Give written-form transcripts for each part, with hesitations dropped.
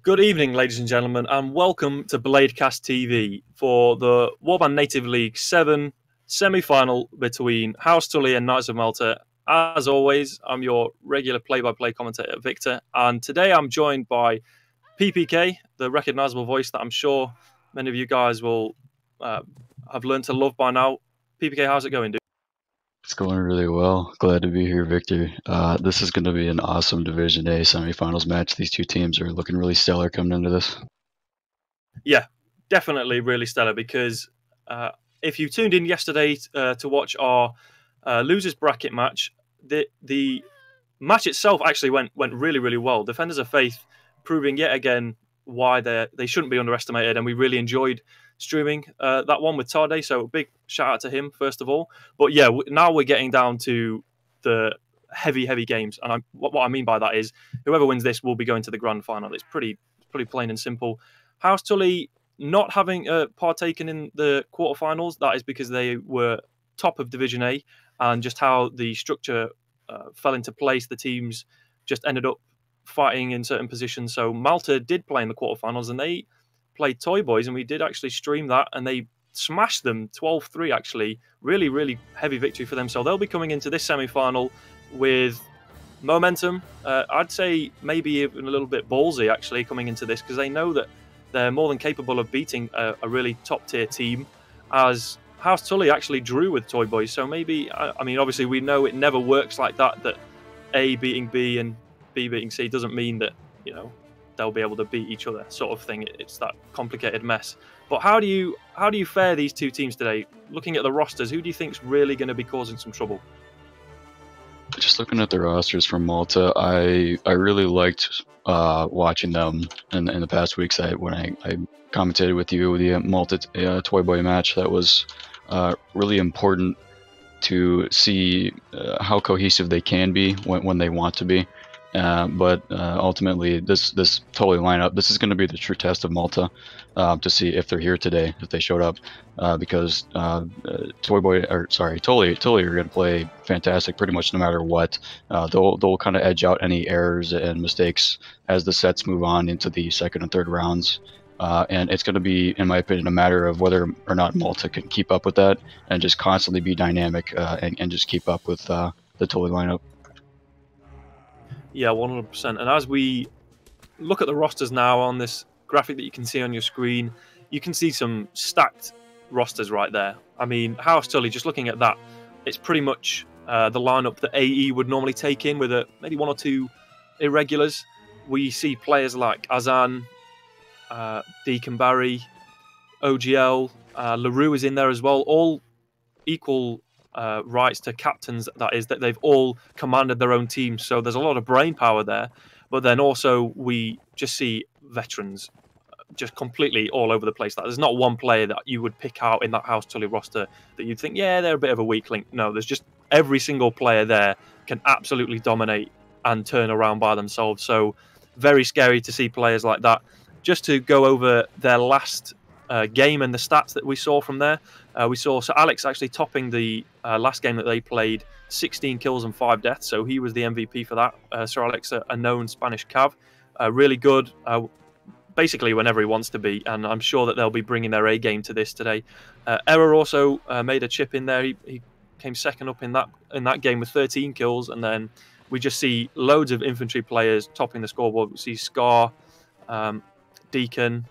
Good evening, ladies and gentlemen, and welcome to Bladecast TV for the Warband Native League 7 semi-final between House Tully and Knights of Malta. As always, I'm your regular play-by-play commentator, Victor, and today I'm joined by PPK, the recognisable voice that I'm sure many of you guys will have learned to love by now. PPK, how's it going, dude? It's going really well. Glad to be here, Victor. This is going to be an awesome Division A semifinals match. These two teams are looking really stellar coming into this. Yeah, definitely really stellar because if you tuned in yesterday to watch our losers bracket match, the match itself actually went really well. Defenders of Faith proving yet again why they shouldn't be underestimated, and we really enjoyed streaming that one with Tade. So big shout out to him first of all. But yeah, now we're getting down to the heavy games, and what I mean by that is whoever wins this will be going to the grand final. It's pretty plain and simple. House Tully not having partaken in the quarterfinals, that is because they were top of Division A, and just how the structure fell into place, the teams just ended up fighting in certain positions. So Malta did play in the quarterfinals, and they played Toy Boys, and we did actually stream that, and they smashed them 12-3 actually. Really heavy victory for them. So they'll be coming into this semi-final with momentum. I'd say maybe even a little bit ballsy actually coming into this, because they know that they're more than capable of beating a really top tier team, as House Tully actually drew with Toy Boys. So maybe, I mean, obviously we know it never works like that, that A beating B and B beating C doesn't mean that, you know, they'll be able to beat each other sort of thing. It's that complicated mess. But how do you fare these two teams today? Looking at the rosters, who do you think's really going to be causing some trouble? Just looking at the rosters from Malta, I really liked watching them in the past weeks. When I commentated with you the Malta Toy Boy match, that was really important to see how cohesive they can be when they want to be. But ultimately, this Tully lineup, this is going to be the true test of Malta to see if they're here today, if they showed up, because Tully are going to play fantastic pretty much no matter what. They'll kind of edge out any errors and mistakes as the sets move on into the second and third rounds. And it's going to be, in my opinion, a matter of whether or not Malta can keep up with that and just constantly be dynamic and just keep up with the Tully lineup. Yeah, 100%. And as we look at the rosters now on this graphic that you can see on your screen, you can see some stacked rosters right there. I mean, House Tully, just looking at that, it's pretty much the lineup that AE would normally take in with maybe one or two irregulars. We see players like Azan, Deacon Barry, OGL, LaRue is in there as well, all equal rights to captains, that is, that they've all commanded their own team. So there's a lot of brain power there. But then also we just see veterans just completely all over the place. There's not one player that you would pick out in that House Tully roster that you'd think, yeah, they're a bit of a weak link. No, there's just every single player there can absolutely dominate and turn around by themselves. So very scary to see players like that. Just to go over their last game and the stats that we saw from there. We saw Sir Alex actually topping the last game that they played, 16 kills and 5 deaths. So he was the MVP for that. Sir Alex, a known Spanish cav, really good. Basically whenever he wants to be, and I'm sure that they'll be bringing their A game to this today. Error also made a chip in there. He came second up in that game with 13 kills, and then we just see loads of infantry players topping the scoreboard. We see Scar, Deacon,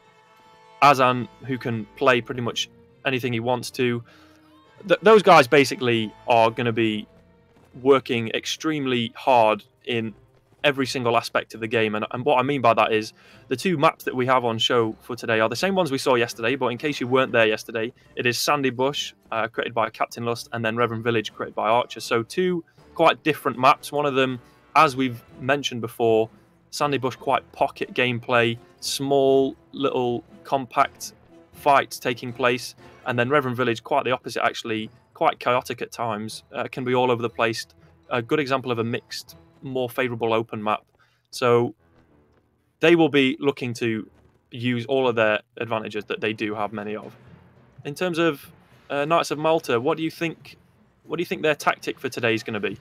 Azan, who can play pretty much anything he wants to. Those guys basically are going to be working extremely hard in every single aspect of the game. And what I mean by that is the two maps that we have on show for today are the same ones we saw yesterday, but in case you weren't there yesterday, it is Sandy Bush, created by Captain Lust, and then Reverend Village, created by Archer. So two quite different maps. One of them, as we've mentioned before, Sandy Bush, quite pocket gameplay, small, little, compact fights taking place. And then Reverend Village, quite the opposite actually, quite chaotic at times, can be all over the place. A good example of a mixed, more favourable open map. So they will be looking to use all of their advantages that they do have many of. In terms of Knights of Malta, what do you think their tactic for today is going to be?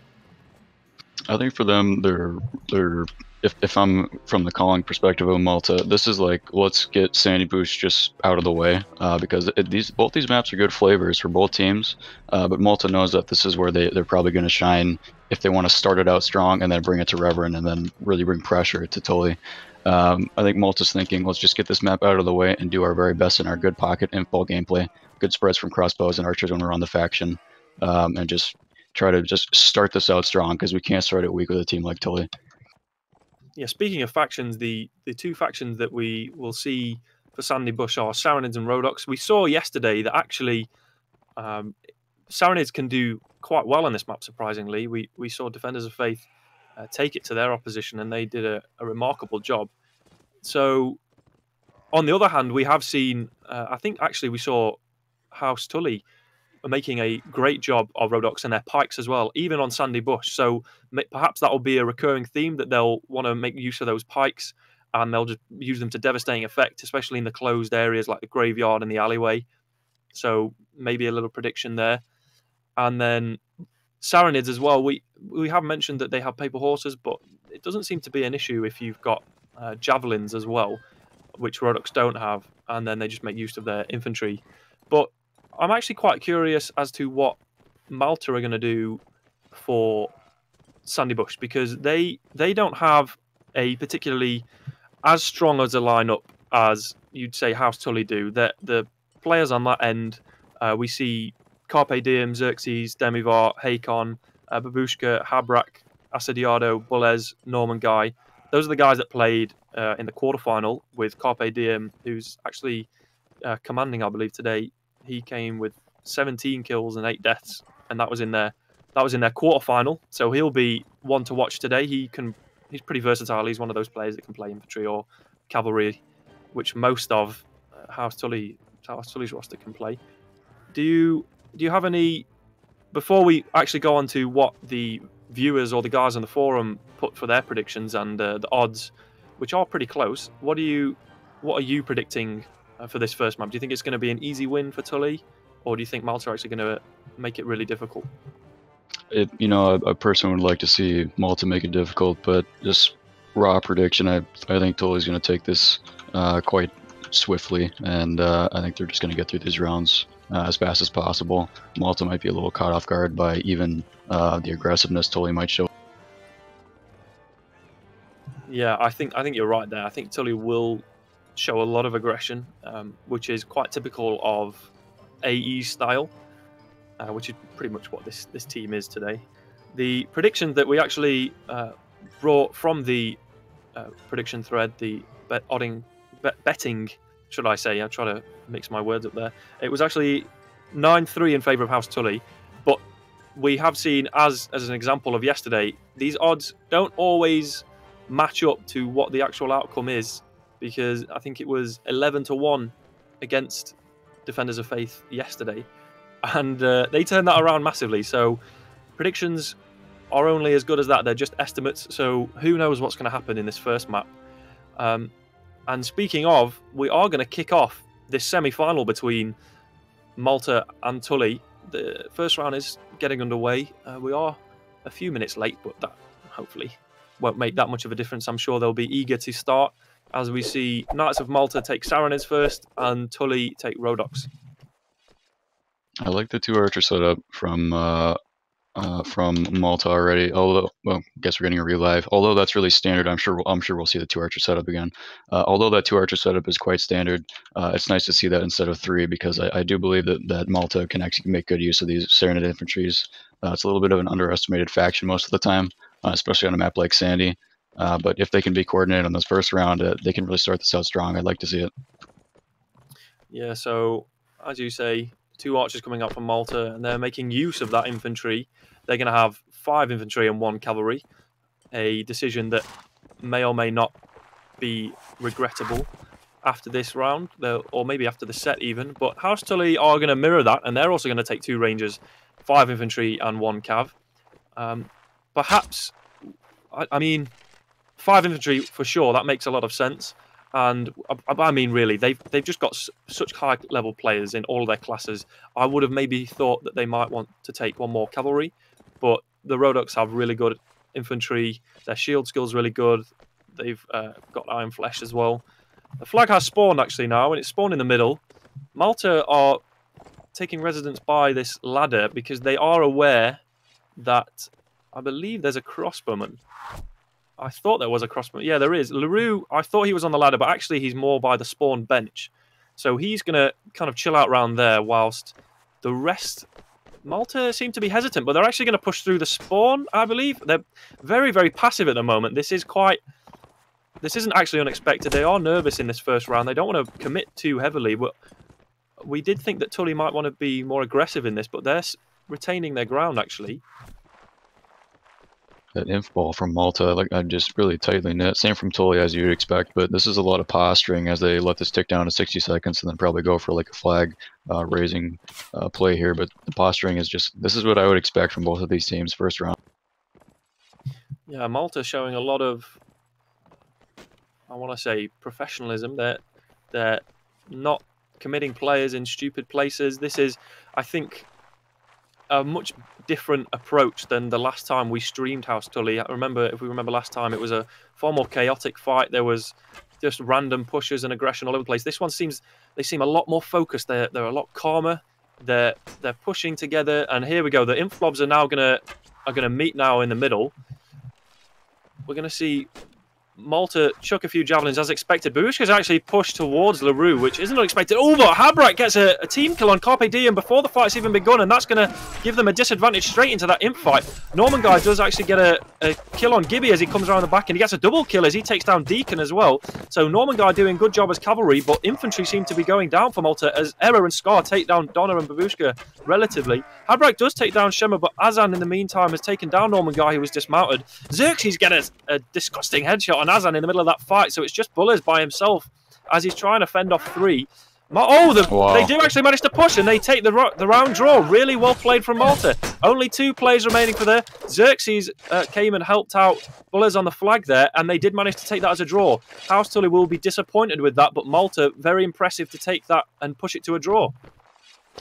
I think for them, they're if I'm from the calling perspective of Malta, this is like, let's get Sandy Bush just out of the way, because both these maps are good flavors for both teams, but Malta knows that this is where they're probably going to shine if they want to start it out strong and then bring it to Reverend and then really bring pressure to Tully. I think Malta's thinking, let's just get this map out of the way and do our very best in our good pocket info gameplay, good spreads from crossbows and archers when we're on the faction, and just try to just start this out strong, because we can't start it weak with a team like Tully. Yeah, speaking of factions, the two factions that we will see for Sandy Bush are Sarranids and Rhodoks. We saw yesterday that actually Sarranids can do quite well on this map, surprisingly. We saw Defenders of Faith take it to their opposition, and they did a remarkable job. So, on the other hand, we have seen, I think actually we saw House Tully making a great job of Rhodoks and their pikes as well, even on Sandy Bush. So perhaps that will be a recurring theme, that they'll want to make use of those pikes and they'll just use them to devastating effect, especially in the closed areas like the graveyard and the alleyway. So maybe a little prediction there. And then Sarranids as well. We have mentioned that they have paper horses, but it doesn't seem to be an issue if you've got javelins as well, which Rhodoks don't have, and then they just make use of their infantry. But I'm actually quite curious as to what Malta are going to do for Sandy Bush, because they don't have a particularly as strong as a lineup as you'd say House Tully do. The players on that end, we see Carpe Diem, Xerxes, Demivar, Hakon, Babushka, Habrak, Assediado, Bulez, Norman Guy. Those are the guys that played in the quarterfinal with Carpe Diem, who's actually commanding, I believe, today. He came with 17 kills and 8 deaths, and that was in their quarterfinal. So he'll be one to watch today. He's pretty versatile. He's one of those players that can play infantry or cavalry, which most of House Tully's roster can play. Do you have any, before we actually go on to what the viewers or the guys on the forum put for their predictions and the odds, which are pretty close, what are you predicting for this first map? Do you think it's going to be an easy win for Tully, or do you think Malta are actually going to make it really difficult? A person would like to see Malta make it difficult, but just raw prediction, I think Tully's going to take this quite swiftly, and I think they're just going to get through these rounds as fast as possible. Malta might be a little caught off guard by even the aggressiveness Tully might show. Yeah, I think you're right there. I think Tully will show a lot of aggression, which is quite typical of AE style, which is pretty much what this team is today. The predictions that we actually brought from the prediction thread, the betting, should I say? I'm trying to mix my words up there. It was actually 9-3 in favour of House Tully, but we have seen, as an example of yesterday, these odds don't always match up to what the actual outcome is, because I think it was 11-1 against Defenders of Faith yesterday, and they turned that around massively. So predictions are only as good as that. They're just estimates, so who knows what's going to happen in this first map. And speaking of, we are going to kick off this semi-final between Malta and Tully. The first round is getting underway. We are a few minutes late, but that hopefully won't make that much of a difference. I'm sure they'll be eager to start, as we see Knights of Malta take Sarranids first and Tully take Rhodoks. I like the 2 archer setup from Malta already. Although, well, I guess we're getting a relive. Although that's really standard, I'm sure we'll see the 2 archer setup again. Although that 2 archer setup is quite standard, it's nice to see that instead of 3, because I do believe that Malta can actually make good use of these Sarranid infantries. It's a little bit of an underestimated faction most of the time, especially on a map like Sandy. But if they can be coordinated on this first round, they can really start this out strong. I'd like to see it. Yeah, so as you say, 2 archers coming up from Malta, and they're making use of that infantry. They're going to have 5 infantry and 1 cavalry, a decision that may or may not be regrettable after this round, or maybe after the set even. But House Tully are going to mirror that, and they're also going to take 2 rangers, 5 infantry and 1 cav. Perhaps, I mean, 5 infantry for sure, that makes a lot of sense. And I mean, really, they've just got such high level players in all their classes. I would have maybe thought that they might want to take 1 more cavalry, but the Rhodoks have really good infantry. Their shield skill's really good. They've got Iron Flesh as well. The flag has spawned actually now, and it's spawned in the middle. Malta are taking residence by this ladder because they are aware that I believe there's a crossbowman. I thought there was a crossbowman. Yeah, there is. LaRue, I thought he was on the ladder, but actually he's more by the spawn bench. So he's going to kind of chill out around there whilst the rest... Malta seem to be hesitant, but they're actually going to push through the spawn, I believe. They're very, very passive at the moment. This isn't actually unexpected. They are nervous in this first round. They don't want to commit too heavily, but we did think that Tully might want to be more aggressive in this, but they're retaining their ground, actually. That inf ball from Malta, like, I'm just really tightly knit. Same from Tully as you'd expect, but this is a lot of posturing as they let this tick down to 60 seconds and then probably go for like a flag raising play here. But the posturing is just, this is what I would expect from both of these teams first round. Yeah, Malta showing a lot of, I want to say, professionalism. They're not committing players in stupid places. This is, I think, a much different approach than the last time we streamed House Tully. If we remember last time, it was a far more chaotic fight. There was just random pushes and aggression all over the place. This one they seem a lot more focused. They're a lot calmer. They're pushing together, and here we go. The inf blobs are now gonna meet now in the middle. We're gonna see Malta chuck a few javelins as expected. Babushka's actually pushed towards LaRue, which isn't unexpected. Oh, but Habrak gets a team kill on Carpe Diem before the fight's even begun, and that's going to give them a disadvantage straight into that imp fight. Norman Guy does actually get a kill on Gibby as he comes around the back, and he gets a double kill as he takes down Deacon as well. So Norman Guy doing good job as cavalry, but infantry seem to be going down for Malta as Error and Scar take down Donna and Babushka relatively. Habrak does take down Shema, but Azan in the meantime has taken down Norman Guy, who was dismounted. Xerxes gets a disgusting headshot on Azan in the middle of that fight, so it's just Bullers by himself as he's trying to fend off three. Wow. They do actually manage to push, and they take the round draw. Really well played from Malta. Only 2 players remaining for there. Xerxes came and helped out Bullers on the flag there, and they did manage to take that as a draw. House Tully will be disappointed with that, but Malta, very impressive to take that and push it to a draw.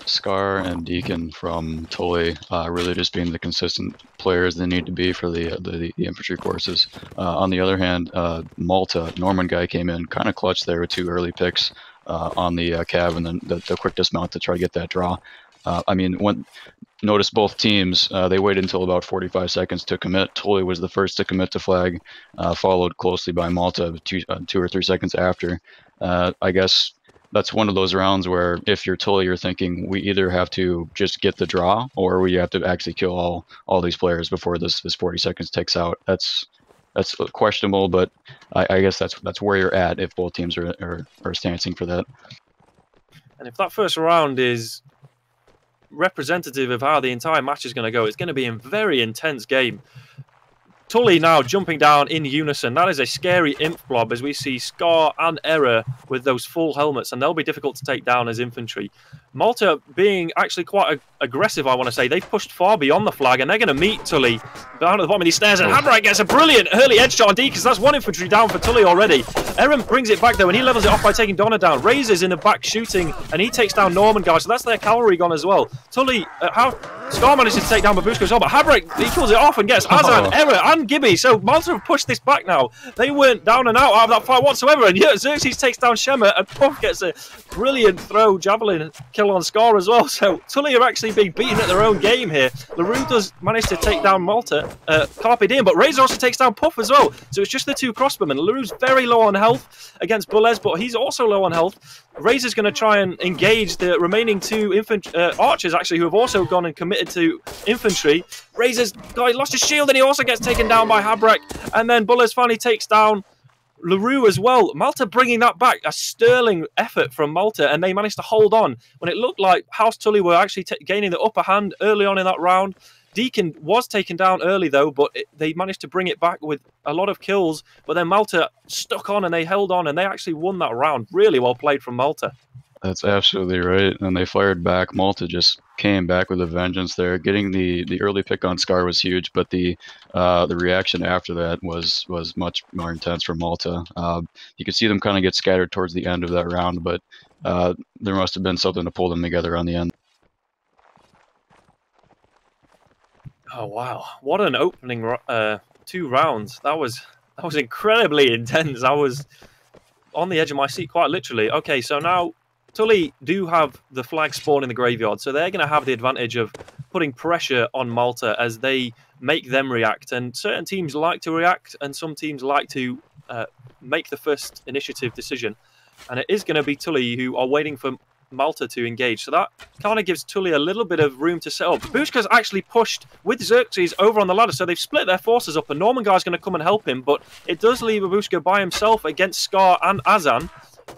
Scar and Deacon from Tully really just being the consistent players they need to be for the infantry courses. On the other hand, Malta, Norman Guy came in kind of clutch there with 2 early picks on the cav and then the quick dismount to try to get that draw. I mean, notice both teams, they waited until about 45 seconds to commit. Tully was the first to commit to flag, followed closely by Malta 2 or 3 seconds after. I guess that's one of those rounds where if you're Tully, you're thinking we either have to just get the draw or we have to actually kill all these players before this 40 seconds ticks out. That's questionable, but I guess that's where you're at if both teams are stancing for that. And if that first round is representative of how the entire match is going to go, it's going to be a very intense game. Tully now jumping down in unison. That is a scary imp blob as we see Scar and Error with those full helmets, and they'll be difficult to take down as infantry. Malta being actually quite aggressive, I want to say. They've pushed far beyond the flag, and they're going to meet Tully down at the bottom of these stairs, and Habrak gets a brilliant early edge shot on D, because that's 1 infantry down for Tully already. Aaron brings it back though, and he levels it off by taking Donna down. Raises in the back shooting, and he takes down Norman Guy, so that's their cavalry gone as well. Tully, Scar manages to take down Babushka as well, but Habrak, he kills it off and gets Azan, Error, and Gibby. So Malta have pushed this back now. They weren't down and out of that fight whatsoever, and yeah, Xerxes takes down Shema, and Puff gets a brilliant throw javelin kill on Scar as well. So Tully are actually being beaten at their own game here. LaRue does manage to take down Malta, Carpe Diem, but Razor also takes down Puff as well. So it's just the 2 crossbowmen. LaRue's very low on health against Bullez, but he's also low on health. Razor's going to try and engage the remaining 2 archers, actually, who have also gone and committed to infantry. Razor's guy lost his shield, and he also gets taken down by Habrak. And then Bullez finally takes down LaRue as well. Malta bringing that back. A sterling effort from Malta, and they managed to hold on when it looked like House Tully were actually gaining the upper hand early on in that round. Deacon was taken down early though, but they managed to bring it back with a lot of kills. But then Malta stuck on, and they held on, and they actually won that round. Really well played from Malta. That's absolutely right, and they fired back. Malta just came back with a vengeance there. Getting the early pick on Scar was huge, but the reaction after that was much more intense for Malta. You could see them kind of get scattered towards the end of that round, but there must have been something to pull them together on the end. Oh wow, what an opening 2 rounds. That was incredibly intense. I was on the edge of my seat, quite literally. Okay, so now Tully do have the flag spawn in the graveyard, so they're going to have the advantage of putting pressure on Malta as they make them react. And certain teams like to react, and some teams like to make the first initiative decision. And it is going to be Tully who are waiting for Malta to engage. So that kind of gives Tully a little bit of room to set up. Babushka's actually pushed with Xerxes over on the ladder, so they've split their forces up, and Norman Guy's going to come and help him, but it does leave Babushka by himself against Scar and Azan.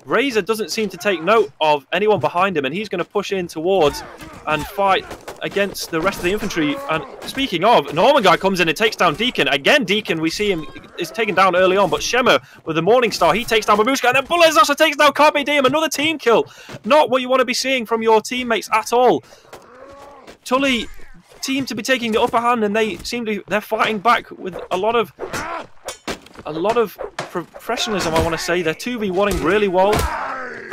Razor doesn't seem to take note of anyone behind him, and he's going to push in towards and fight against the rest of the infantry. And speaking of, Norman Guy comes in and takes down Deacon. Again, Deacon, we see him is taken down early on, but Shema with the Morning Star, he takes down Babushka, and then Bullets also takes down Carpe Diem, another team kill. Not what you want to be seeing from your teammates at all. Tully seem to be taking the upper hand, and they're fighting back with a lot of professionalism, I want to say. They're 2v1ing really well.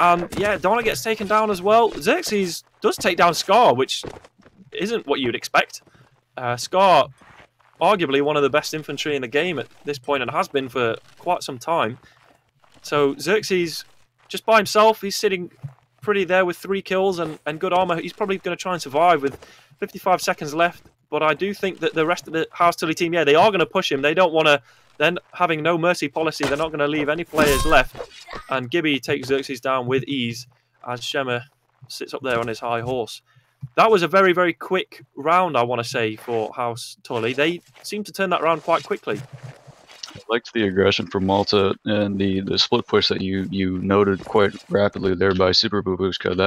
And yeah, Donna gets taken down as well. Xerxes does take down Scar, which isn't what you'd expect. Scar, arguably one of the best infantry in the game at this point, and has been for quite some time. So Xerxes, just by himself, he's sitting pretty there with 3 kills and good armor. He's probably going to try and survive with 55 seconds left. But I do think that the rest of the House Tully team, yeah, they are going to push him. They don't want to. Then having no mercy policy, they're not going to leave any players left. And Gibby takes Xerxes down with ease as Shema sits up there on his high horse. That was a very, very quick round, I want to say, for House Tully. They seem to turn that round quite quickly. I liked the aggression from Malta and the split push that you noted quite rapidly there by Super Babushka.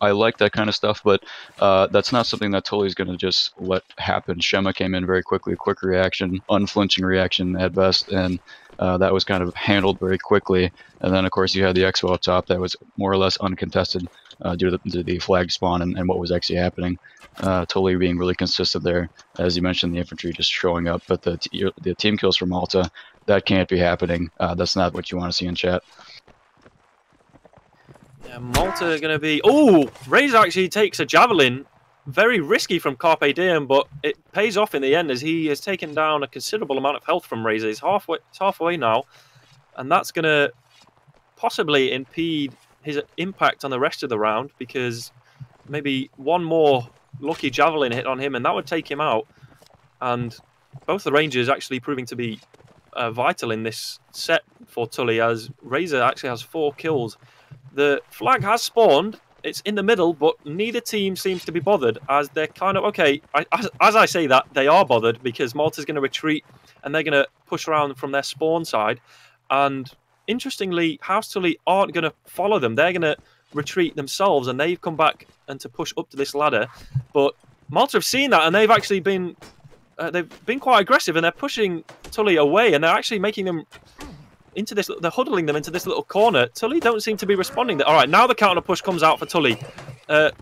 I like that kind of stuff, but that's not something that Tully's going to just let happen. Shema came in very quickly, quick reaction, unflinching reaction at best, and that was kind of handled very quickly. And then, of course, you had the Expo up top that was more or less uncontested due to the flag spawn and what was actually happening. Tully being really consistent there. As you mentioned, the infantry just showing up, but the team kills from Malta, that can't be happening. That's not what you want to see in chat. Yeah, Malta are going to be... Oh! Razor actually takes a javelin. Very risky from Carpe Diem, but it pays off in the end as he has taken down a considerable amount of health from Razor. He's halfway now, and that's going to possibly impede his impact on the rest of the round, because maybe one more lucky javelin hit on him and that would take him out. And both the Rangers actually proving to be vital in this set for Tully, as Razor actually has 4 kills. The flag has spawned, it's in the middle, but neither team seems to be bothered, as they're kind of, okay, as I say that, they are bothered, because Malta's going to retreat and they're going to push around from their spawn side. And interestingly, House Tully aren't going to follow them. They're going to retreat themselves, and they've come back and to push up to this ladder. But Malta have seen that, and they've actually been quite aggressive, and they're pushing Tully away, and they're actually making them into this. They're huddling them into this little corner. Tully don't seem to be responding. All right, now the counter push comes out for Tully.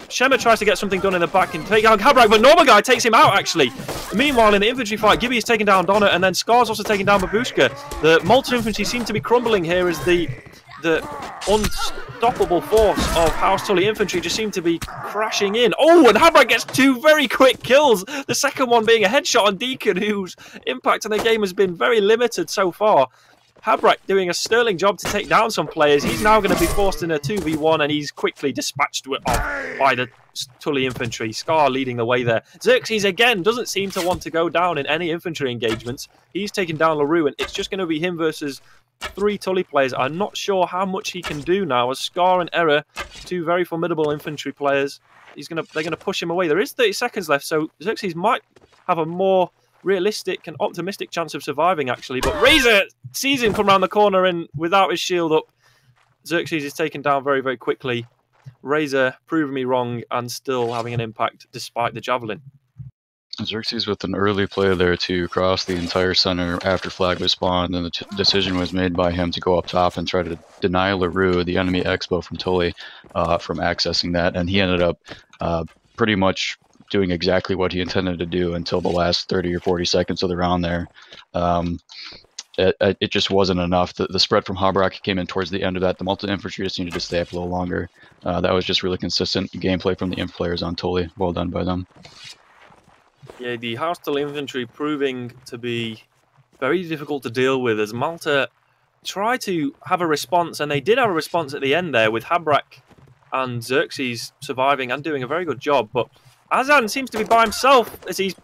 Shema tries to get something done in the back and take down Cabrak, but Norman Guy takes him out, actually. Meanwhile, in the infantry fight, Gibby is taking down Donna, and then Scar's also taking down Babushka. The Malta infantry seem to be crumbling here as the unstoppable force of House Tully infantry just seem to be crashing in. Oh, and Habrak gets 2 very quick kills. The second one being a headshot on Deacon, whose impact on the game has been very limited so far. Habrak doing a sterling job to take down some players. He's now going to be forced in a 2v1, and he's quickly dispatched off by the Tully infantry. Scar leading the way there. Xerxes again doesn't seem to want to go down in any infantry engagements. He's taken down LaRue, and it's just going to be him versus 3 Tully players. I'm not sure how much he can do now, as Scar and Error, 2 very formidable infantry players, they're going to push him away. There is 30 seconds left, so Xerxes might have a more realistic and optimistic chance of surviving, actually. But Razor sees him come around the corner, and without his shield up, Xerxes is taken down very, very quickly. Razor proving me wrong and still having an impact despite the javelin. Xerxes with an early play there to cross the entire center after flag was spawned, and the decision was made by him to go up top and try to deny LaRue, the enemy Expo from Tully, from accessing that, and he ended up pretty much doing exactly what he intended to do until the last 30 or 40 seconds of the round there. It just wasn't enough. The spread from Habrak came in towards the end of that. The Malta infantry just needed to stay up a little longer. That was just really consistent gameplay from the inf players on Tully. Well done by them. Yeah, the House Tully infantry proving to be very difficult to deal with as Malta try to have a response, and they did have a response at the end there with Habrak and Xerxes surviving and doing a very good job. But Azan seems to be by himself as he's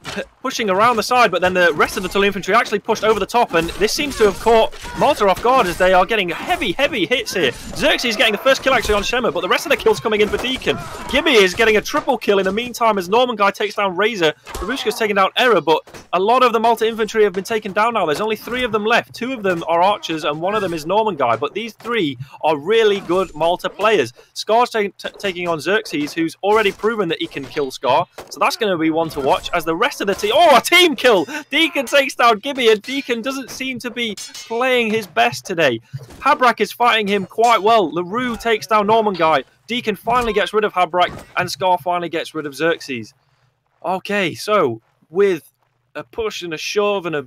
pushing around the side, but then the rest of the Tully infantry actually pushed over the top, and this seems to have caught Malta off guard as they are getting heavy hits here. Xerxes getting the first kill actually on Shema, but the rest of the kills coming in for Deacon. Gibby is getting a triple kill in the meantime as Norman Guy takes down Razor. Babushka's taking down Error, but a lot of the Malta infantry have been taken down now. There's only 3 of them left. 2 of them are archers and 1 of them is Norman Guy, but these 3 are really good Malta players. Scar's taking on Xerxes, who's already proven that he can kill Scar, so that's going to be one to watch as the rest of the team... Oh, a team kill! Deacon takes down Gibby, and Deacon doesn't seem to be playing his best today. Habrak is fighting him quite well. LaRue takes down Norman Guy. Deacon finally gets rid of Habrak, and Scar finally gets rid of Xerxes. Okay, so with a push and a shove and a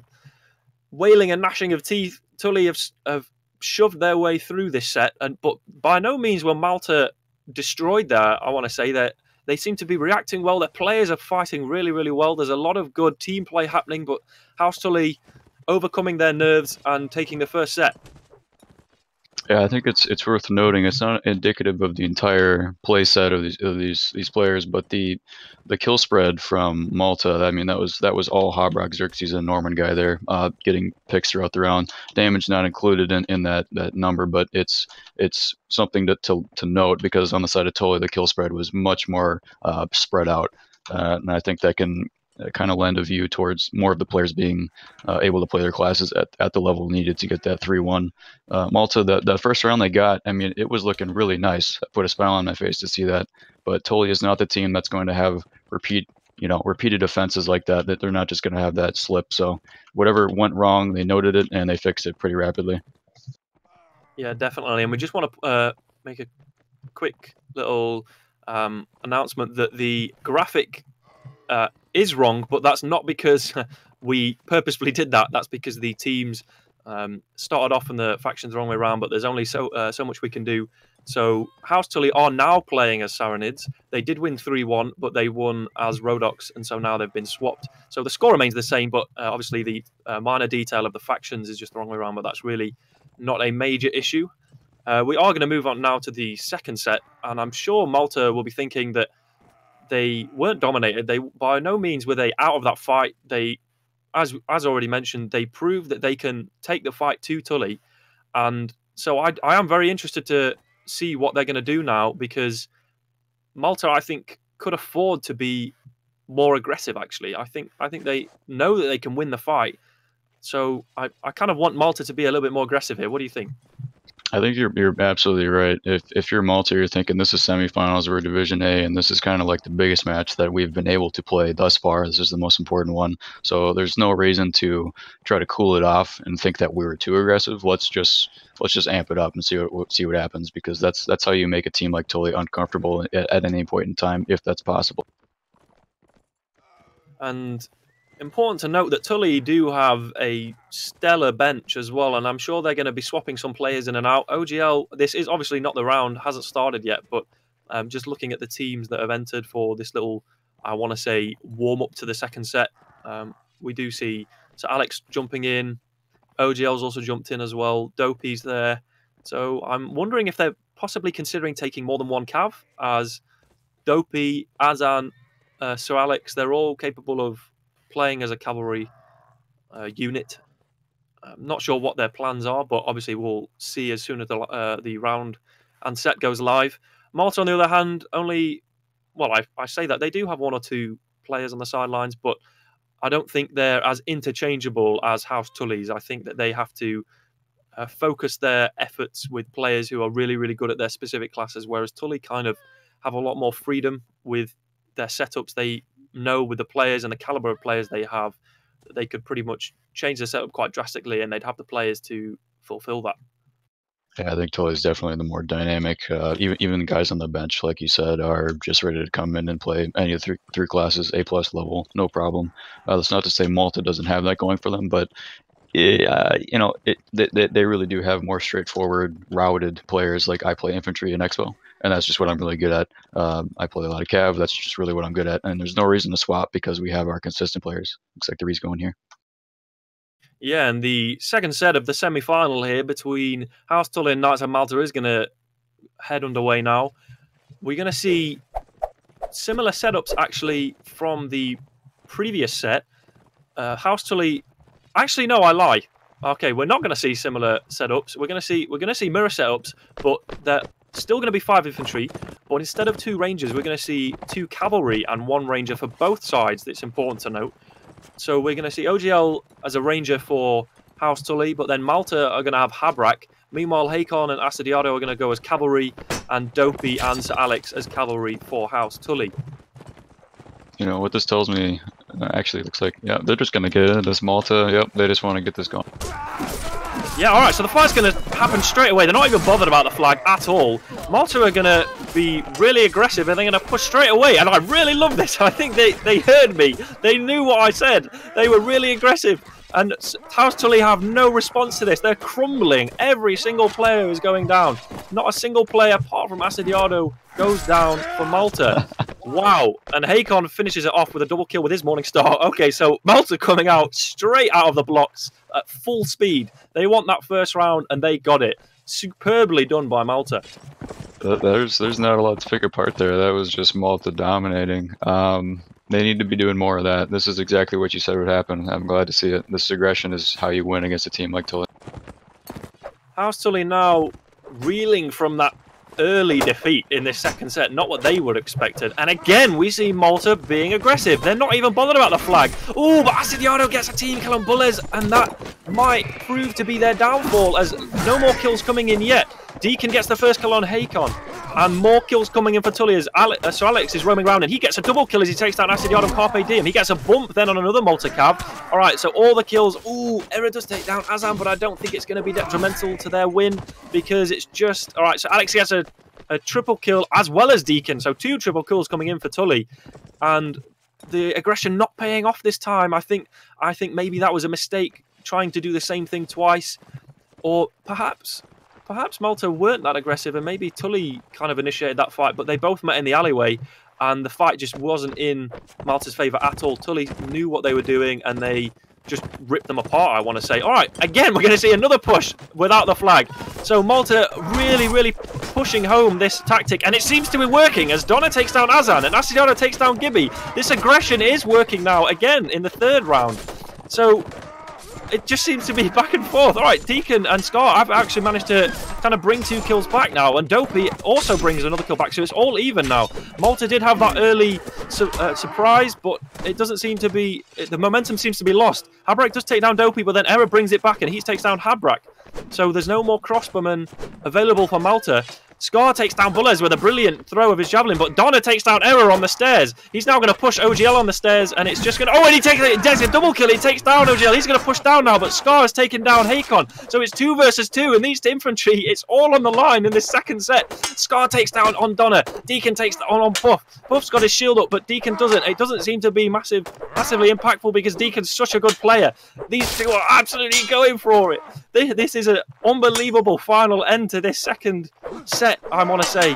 wailing and gnashing of teeth, Tully have shoved their way through this set, but by no means were Malta destroyed there. I want to say that they seem to be reacting well. Their players are fighting really, really well. There's a lot of good team play happening, but House Tully overcoming their nerves and taking the first set. Yeah, I think it's worth noting. It's not indicative of the entire play set of these players, but the kill spread from Malta. I mean, that was all Habrak, Xerxes, and Norman Guy there, getting picks throughout the round. Damage not included in that number, but it's something to note because on the side of Tully, the kill spread was much more spread out, and I think that can kind of lend a view towards more of the players being able to play their classes at the level needed to get that 3-1. Malta, the first round they got, I mean, it was looking really nice. I put a smile on my face to see that. But Tully is not the team that's going to have repeated offenses like that they're not just going to have that slip. So whatever went wrong, they noted it and they fixed it pretty rapidly. Yeah, definitely. And we just want to make a quick little announcement that the graphic is wrong, but that's not because we purposefully did that. That's because the teams started off and the factions the wrong way around, but there's only so much we can do. So House Tully are now playing as Saranids. They did win 3-1, but they won as Rhodoks, and so now they've been swapped. So the score remains the same, but obviously the minor detail of the factions is just the wrong way around, but that's really not a major issue. We are going to move on now to the second set, and I'm sure Malta will be thinking that they weren't dominated. They by no means were they out of that fight. They, as already mentioned, they proved that they can take the fight to Tully, and so I am very interested to see what they're going to do now, because Malta, I think, could afford to be more aggressive. Actually, I think they know that they can win the fight. So I kind of want Malta to be a little bit more aggressive here. What do you think? I think you're absolutely right. If you're Malta, you're thinking this is semifinals, we're Division A, and this is kind of like the biggest match that we've been able to play thus far. This is the most important one. So there's no reason to try to cool it off and think that we were too aggressive. Let's just amp it up and see what happens, because that's how you make a team like Tully uncomfortable at any point in time, if that's possible. And important to note that Tully do have a stellar bench as well, and I'm sure they're going to be swapping some players in and out. OGL, this is obviously not the round, hasn't started yet, but just looking at the teams that have entered for this little, I want to say, warm-up to the second set, we do see Alex jumping in, OGL's also jumped in as well, Dopey's there. So I'm wondering if they're possibly considering taking more than one Cav, as Dopey, Azan, Sir Alex, they're all capable of playing as a cavalry unit. I'm not sure what their plans are, but obviously we'll see as soon as the round and set goes live. Malta, on the other hand, I say that they do have 1 or 2 players on the sidelines, but I don't think they're as interchangeable as House Tully's. I think that they have to focus their efforts with players who are really, really good at their specific classes, whereas Tully kind of have a lot more freedom with their setups. They know with the players and the caliber of players they have, they could pretty much change the setup quite drastically, and they'd have the players to fulfill that. Yeah, I think Tully is definitely the more dynamic. Even the guys on the bench, like you said, are just ready to come in and play any of the three classes, A+ level, no problem. That's not to say Malta doesn't have that going for them, but they really do have more straightforward, routed players. Like I play infantry in Expo, and that's just what I'm really good at. I play a lot of Cav. That's just really what I'm good at. And there's no reason to swap because we have our consistent players. Looks like the Reese going here. Yeah, and the second set of the semi-final here between House Tully and Knights of Malta is going to head underway now. We're going to see similar setups actually from the previous set. House Tully, actually no, I lie. Okay, we're not going to see similar setups. We're going to see mirror setups, but they're still going to be 5 infantry. But instead of 2 rangers, we're going to see 2 cavalry and 1 ranger for both sides. That's important to note. So we're going to see OGL as a ranger for House Tully, but then Malta are going to have Habrak. Meanwhile, Hakon and Assediado are going to go as cavalry, and Dopey and Sir Alex as cavalry for House Tully. You know, what this tells me, actually looks like, yeah, they're just going to get this Malta. Yep, they just want to get this going. Yeah, all right, so the flag's going to happen straight away. They're not even bothered about the flag at all. Malta are going to be really aggressive, and they're going to push straight away. And I really love this. I think they heard me. They knew what I said. They were really aggressive. And House Tully have no response to this. They're crumbling. Every single player is going down. Not a single player, apart from Assediado, goes down for Malta. Wow. And Hakon finishes it off with a double kill with his Morning Star. Okay, so Malta coming out straight out of the blocks at full speed. They want that first round, and they got it. Superbly done by Malta. There's not a lot to pick apart there. That was just Malta dominating. They need to be doing more of that. This is exactly what you said would happen. I'm glad to see it. This aggression is how you win against a team like Tully. House Tully now reeling from that early defeat in this second set, not what they would have expected. And again, we see Malta being aggressive. They're not even bothered about the flag. Oh, but Assediado gets a team kill on Bulles, and that might prove to be their downfall, as no more kills coming in yet. Deacon gets the first kill on Hakon, and more kills coming in for Tully as Sir Alex is roaming around, and he gets a double kill as he takes down Assediado and Carpe Diem. He gets a bump then on another Malta-Cav. All right, so all the kills. Ooh, Era does take down Azam, but I don't think it's going to be detrimental to their win, because it's just... All right, so Alex gets a triple kill as well as Deacon, so 2 triple kills coming in for Tully, and the aggression not paying off this time. I think maybe that was a mistake, trying to do the same thing twice, or perhaps Malta weren't that aggressive, and maybe Tully kind of initiated that fight, but they both met in the alleyway, and the fight just wasn't in Malta's favour at all. Tully knew what they were doing, and they just ripped them apart, I want to say. All right, again, we're going to see another push without the flag. So Malta really pushing home this tactic, and it seems to be working as Donna takes down Azan and Assediado takes down Gibby. This aggression is working now, again, in the 3rd round. So it just seems to be back and forth. All right, Deacon and Scar have actually managed to kind of bring 2 kills back now, and Dopey also brings another kill back, so it's all even now. Malta did have that early surprise, but it doesn't seem to be... The momentum seems to be lost. Habrak does take down Dopey, but then Era brings it back, and he takes down Habrak. So there's no more crossbowmen available for Malta. Scar takes down Bulles with a brilliant throw of his javelin, but Donna takes down Era on the stairs. He's now going to push OGL on the stairs, and it's just going to... Oh, and he takes a double kill. He takes down OGL. He's going to push down now, but Scar has taken down Hakon. So it's 2 versus 2, and these infantry, it's all on the line in this second set. Scar takes down on Donna. Deacon takes down on Puff. Puff's got his shield up, but Deacon doesn't. It doesn't seem to be massively impactful, because Deacon's such a good player. These 2 are absolutely going for it. This is an unbelievable final end to this second set, I want to say.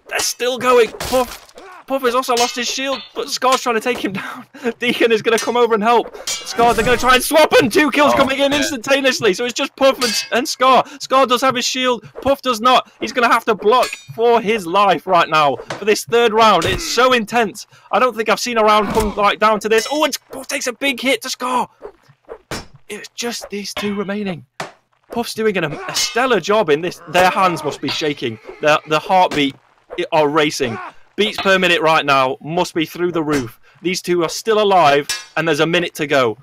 They're still going. Puff has also lost his shield, but Scar's trying to take him down. Deacon is going to come over and help. Scar, they're going to try and swap, and 2 kills coming in instantaneously. So it's just Puff and Scar. Scar does have his shield. Puff does not. He's going to have to block for his life right now for this 3rd round. It's so intense. I don't think I've seen a round come like down to this. Oh, and Puff takes a big hit to Scar. It's just these 2 remaining. Puff's doing a stellar job in this. Their hands must be shaking. The heartbeat are racing. Beats per minute right now must be through the roof. These 2 are still alive, and there's a minute to go.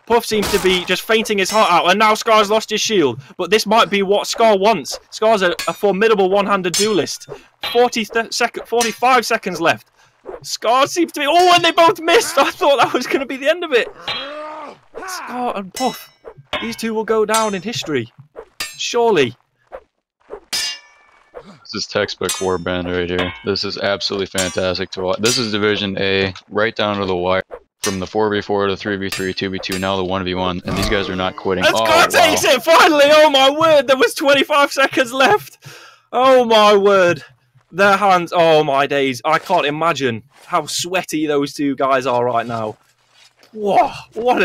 Puff seems to be just fainting his heart out, and now Scar's lost his shield. But this might be what Scar wants. Scar's a formidable one-handed duelist. 45 seconds left. Scar seems to be... Oh, and they both missed! I thought that was going to be the end of it. Scar and Puff. These 2 will go down in history. Surely. This is textbook warband right here. This is absolutely fantastic to watch. This is Division A, right down to the wire. From the 4v4 to 3v3, 2v2, now the 1v1, and these guys are not quitting. And Scar takes it, finally! Oh my word, there was 25 seconds left! Oh my word. Their hands, oh my days. I can't imagine how sweaty those 2 guys are right now. Whoa, what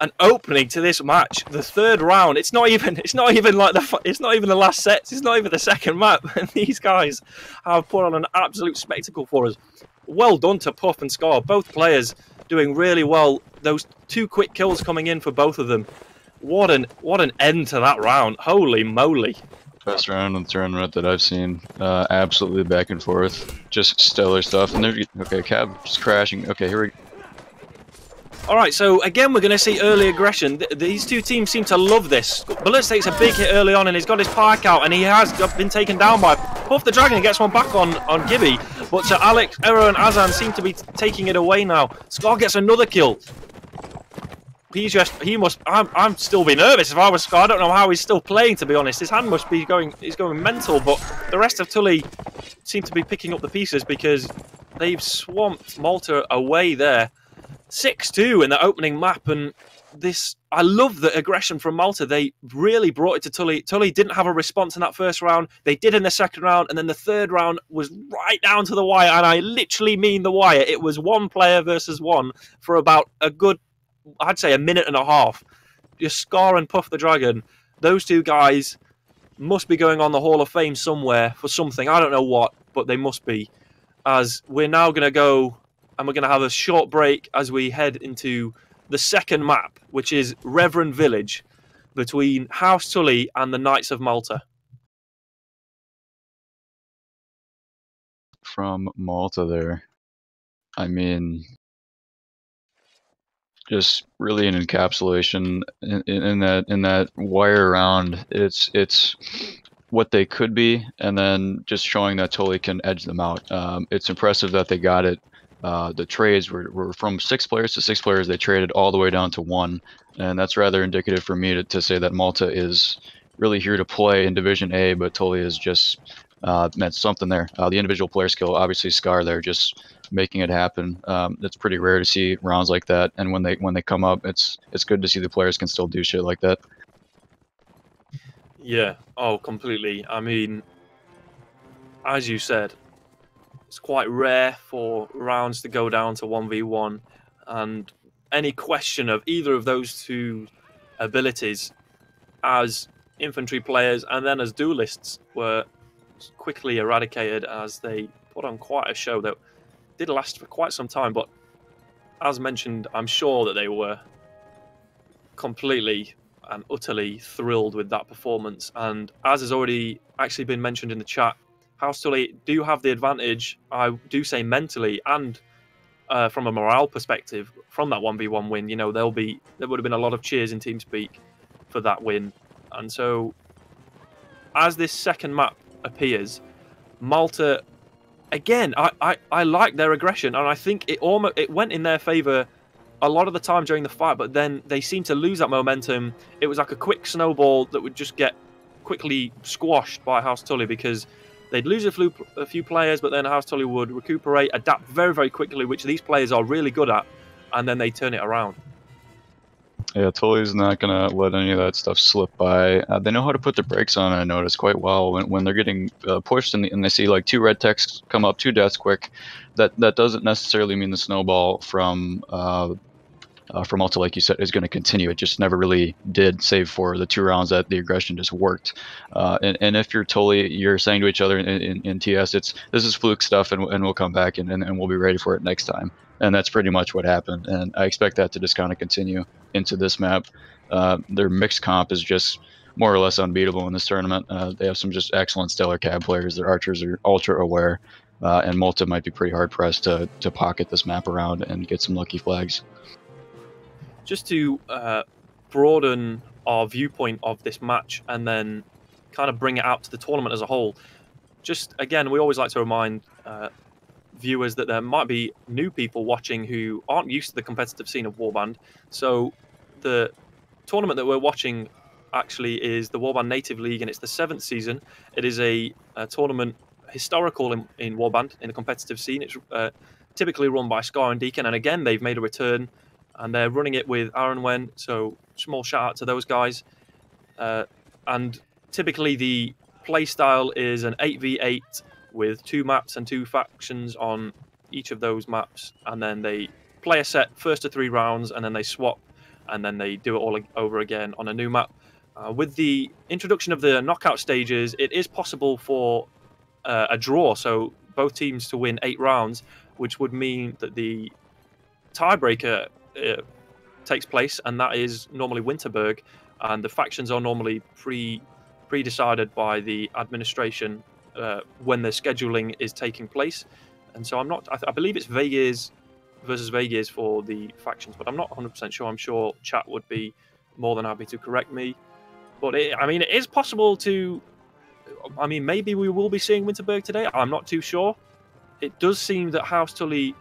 an opening to this match. The third round. It's not even like it's not even the last sets. It's not even the second map. And these guys have put on an absolute spectacle for us. Well done to Puff and Scar. Both players doing really well. Those 2 quick kills coming in for both of them. What an end to that round. Holy moly. Best round in the tournament that I've seen. Absolutely back and forth. Just stellar stuff. And there's okay, Cab just crashing. Okay, here we go. Alright, so again we're going to see early aggression. These two teams seem to love this. Bullets takes a big hit early on and he's got his pike out and he has been taken down by Puff the Dragon and gets one back on Gibby. But Alex, Ero and Azan seem to be taking it away now. Scar gets another kill. I'm still be nervous if I was Scar. I don't know how he's still playing, to be honest. His hand must be going mental, but the rest of Tully seem to be picking up the pieces because they've swamped Malta away there. 6-2 in the opening map, and I love the aggression from Malta. They really brought it to Tully. Tully didn't have a response in that first round. They did in the second round, and then the third round was right down to the wire, and I literally mean the wire. It was 1 player versus 1 for about a good, I'd say, a minute and a half. Just Scar and Puff the Dragon. Those 2 guys must be going on the Hall of Fame somewhere for something. I don't know what, but they must be. As we're now going to go, and we're going to have a short break as we head into the second map, which is Reverend Village, between House Tully and the Knights of Malta. From Malta there. I mean, just really an encapsulation in that wire round. It's what they could be, and then just showing that Tully can edge them out. It's impressive that they got it. The trades were from 6 players to 6 players. They traded all the way down to 1, and that's rather indicative for me to say that Malta is really here to play in Division A, but Tully is just meant something there. The individual player skill, obviously Scar there, just making it happen. It's pretty rare to see rounds like that, and when they come up, it's good to see the players can still do shit like that. Yeah, oh, completely. I mean, as you said, it's quite rare for rounds to go down to 1v1, and any question of either of those 2 abilities as infantry players and then as duelists were quickly eradicated as they put on quite a show that did last for quite some time. But as mentioned, I'm sure that they were completely and utterly thrilled with that performance. And as has already actually been mentioned in the chat, House Tully do have the advantage, I do say mentally and from a morale perspective, from that 1v1 win. You know, there would have been a lot of cheers in TeamSpeak for that win. And so, as this second map appears, Malta, again, I like their aggression, and I think it went in their favour a lot of the time during the fight, but then they seemed to lose that momentum. It was like a quick snowball that would just get quickly squashed by House Tully because they'd lose a few players, but then House Tully would recuperate, adapt very, very quickly, which these players are really good at, and then they turn it around. Yeah, Tully's not going to let any of that stuff slip by. They know how to put the brakes on, I notice, quite well. When they're getting pushed and they see like 2 red techs come up, 2 deaths quick, that doesn't necessarily mean the snowball from Malta, like you said, is going to continue. It just never really did, save for the 2 rounds that the aggression just worked. And if you're Tully, you're saying to each other in TS, this is fluke stuff, and we'll come back and we'll be ready for it next time. And that's pretty much what happened. And I expect that to just kind of continue into this map. Their mixed comp is just more or less unbeatable in this tournament. They have some just excellent stellar cab players. Their archers are ultra aware, and Malta might be pretty hard pressed to pocket this map around and get some lucky flags. Just to broaden our viewpoint of this match and then kind of bring it out to the tournament as a whole, just again, we always like to remind viewers that there might be new people watching who aren't used to the competitive scene of Warband. So the tournament that we're watching actually is the Warband Native League, and it's the 7th season. It is a tournament historical in Warband, in the competitive scene. It's typically run by Scar and Deacon, and again, they've made a return, and they're running it with Aaron Wen, so small shout out to those guys. And typically the play style is an 8v8 with 2 maps and 2 factions on each of those maps, and then they play a set first to 3 rounds, and then they swap and then they do it all over again on a new map. With the introduction of the knockout stages, it is possible for a draw, so both teams to win 8 rounds, which would mean that the tiebreaker takes place, and that is normally Winterberg, and the factions are normally pre-decided by the administration when the scheduling is taking place. And so I believe it's Vegas versus Vegas for the factions, but I'm not 100% sure. I'm sure chat would be more than happy to correct me. But it is possible to. Maybe we will be seeing Winterberg today. I'm not too sure. It does seem that House Tully